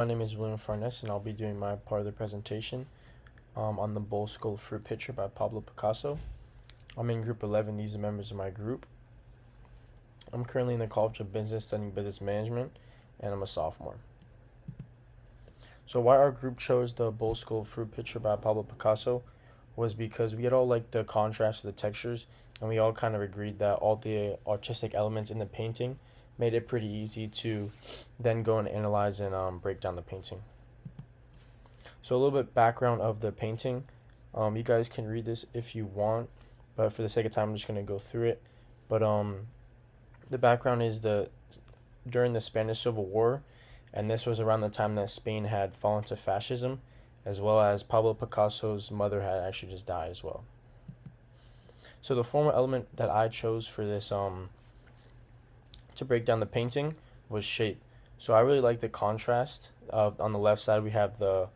My name is William Farnes, and I'll be doing my part of the presentation on the Bowl Skull Fruit Pitcher by Pablo Picasso. I'm in group 11. These are members of my group. I'm currently in the College of Business studying business management, and I'm a sophomore. So why our group chose the Bowl Skull Fruit Pitcher by Pablo Picasso was because we had all liked the contrast of the textures, and we all kind of agreed that all the artistic elements in the painting made it pretty easy to then go and analyze and break down the painting. So a little bit background of the painting. You guys can read this if you want, but for the sake of time, I'm just gonna go through it. But the background is during the Spanish Civil War, and this was around the time that Spain had fallen to fascism, as well as Pablo Picasso's mother had actually just died as well. So the formal element that I chose for this to break down the painting was shape. So I really like the contrast of on the left side we have the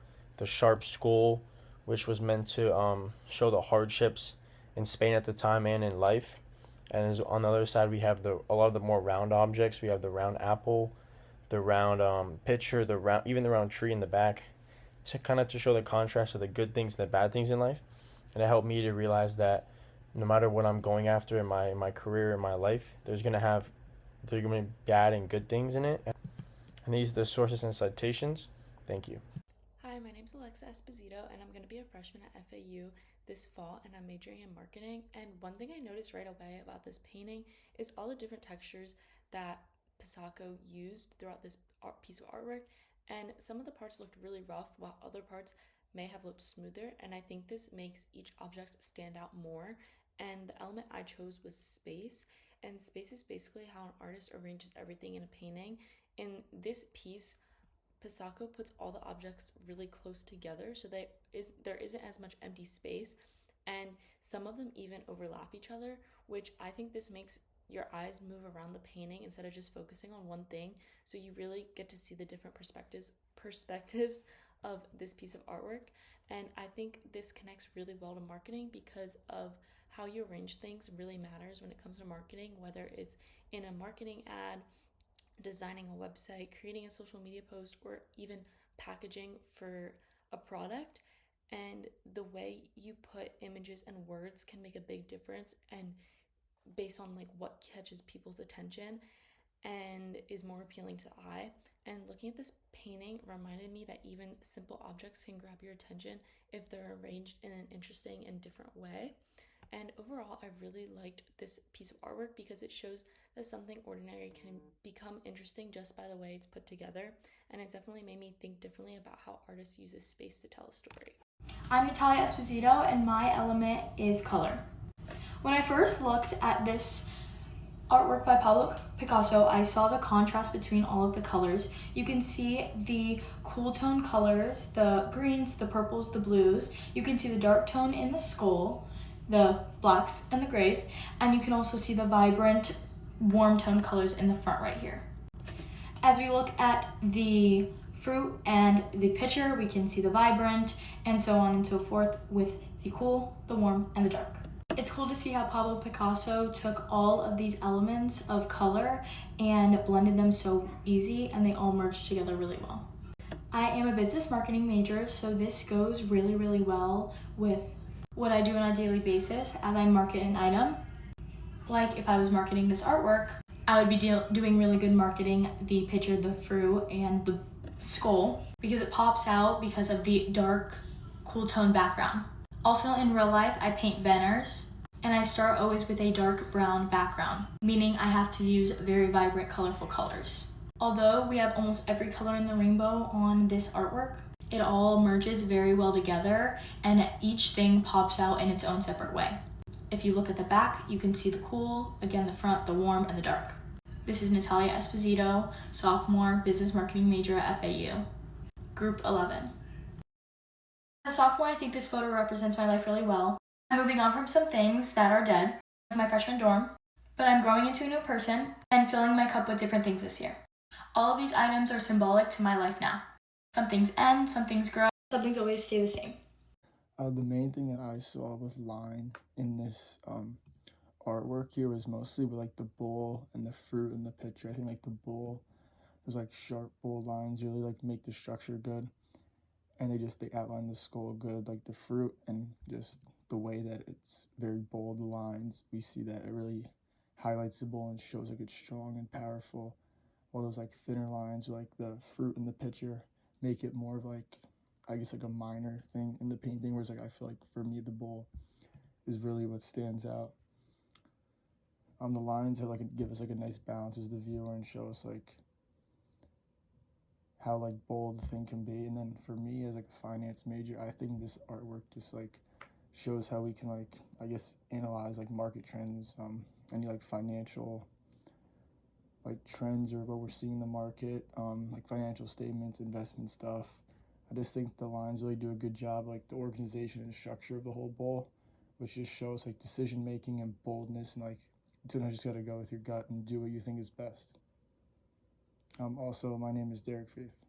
sharp skull, which was meant to show the hardships in Spain at the time and in life. And on the other side we have a lot of the more round objects. We have the round apple, the round pitcher, the round tree in the back, to kind of to show the contrast of the good things and the bad things in life. And it helped me to realize that no matter what I'm going after in my career, in my life, there's gonna be bad and good things in it. And these are the sources and citations. Thank you. Hi, my name's Alexa Esposito, and I'm going to be a freshman at FAU this fall, and I'm majoring in marketing. And one thing I noticed right away about this painting is all the different textures that Pisacco used throughout this piece of artwork. And some of the parts looked really rough, while other parts may have looked smoother. And I think this makes each object stand out more. And the element I chose was space. And space is basically how an artist arranges everything in a painting. In this piece, Pisacco puts all the objects really close together so there isn't as much empty space, and some of them even overlap each other, which I think this makes your eyes move around the painting instead of just focusing on one thing, so you really get to see the different perspectives of this piece of artwork. And I think this connects really well to marketing because of how you arrange things really matters when it comes to marketing, whether it's in a marketing ad, designing a website, creating a social media post, or even packaging for a product. And the way you put images and words can make a big difference, and based on like what catches people's attention and is more appealing to the eye. And looking at this painting reminded me that even simple objects can grab your attention if they're arranged in an interesting and different way. And overall, I really liked this piece of artwork because it shows that something ordinary can become interesting just by the way it's put together. And it definitely made me think differently about how artists use this space to tell a story. I'm Natalia Esposito, and my element is color. When I first looked at this artwork by Pablo Picasso, I saw the contrast between all of the colors. You can see the cool tone colors, the greens, the purples, the blues. You can see the dark tone in the skull, the blacks and the grays, and you can also see the vibrant warm tone colors in the front right here. As we look at the fruit and the pitcher, we can see the vibrant and so on and so forth with the cool, the warm, and the dark. It's cool to see how Pablo Picasso took all of these elements of color and blended them so easy, and they all merged together really well. I am a business marketing major, so this goes really, really well with what I do on a daily basis as I market an item. Like if I was marketing this artwork, I would be doing really good marketing the pitcher, the fruit, and the skull because it pops out because of the dark, cool tone background. Also in real life, I paint banners, and I start always with a dark brown background, meaning I have to use very vibrant, colorful colors. Although we have almost every color in the rainbow on this artwork, it all merges very well together, and each thing pops out in its own separate way. If you look at the back, you can see the cool, again the front, the warm, and the dark. This is Natalia Esposito, sophomore, business marketing major at FAU, group 11. As a sophomore, I think this photo represents my life really well. I'm moving on from some things that are dead, like my freshman dorm, but I'm growing into a new person and filling my cup with different things this year. All of these items are symbolic to my life now. Some things end, some things grow, some things always stay the same. The main thing that I saw with line in this artwork here was mostly with like the bowl and the fruit and the pitcher. I think like the bowl Those like sharp, bold lines really like make the structure good, and they outline the skull good, like the fruit and just the way that it's very bold lines. We see that it really highlights the bull and shows like it's strong and powerful. While those like thinner lines, like the fruit in the picture, make it more of like, I guess, like a minor thing in the painting. Whereas like I feel like for me the bull is really what stands out. The lines have like give us like a nice balance as the viewer and show us like how like bold the thing can be. And then for me as like a finance major, I think this artwork just like shows how we can like, I guess, analyze like market trends, any like financial like trends or what we're seeing in the market, like financial statements, investment stuff. I just think the lines really do a good job, like the organization and structure of the whole bowl, which just shows like decision making and boldness, and like sometimes you just gotta go with your gut and do what you think is best. Also, my name is Derek Faith.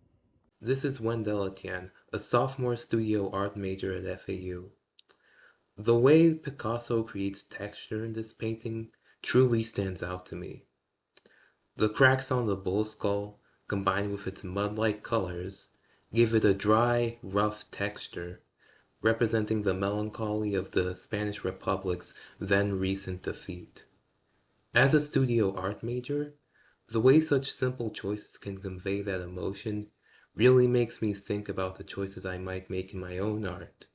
This is Wendell Etienne, a sophomore studio art major at FAU. The way Picasso creates texture in this painting truly stands out to me. The cracks on the bull skull, combined with its mud-like colors, give it a dry, rough texture, representing the melancholy of the Spanish Republic's then recent defeat. As a studio art major, the way such simple choices can convey that emotion really makes me think about the choices I might make in my own art.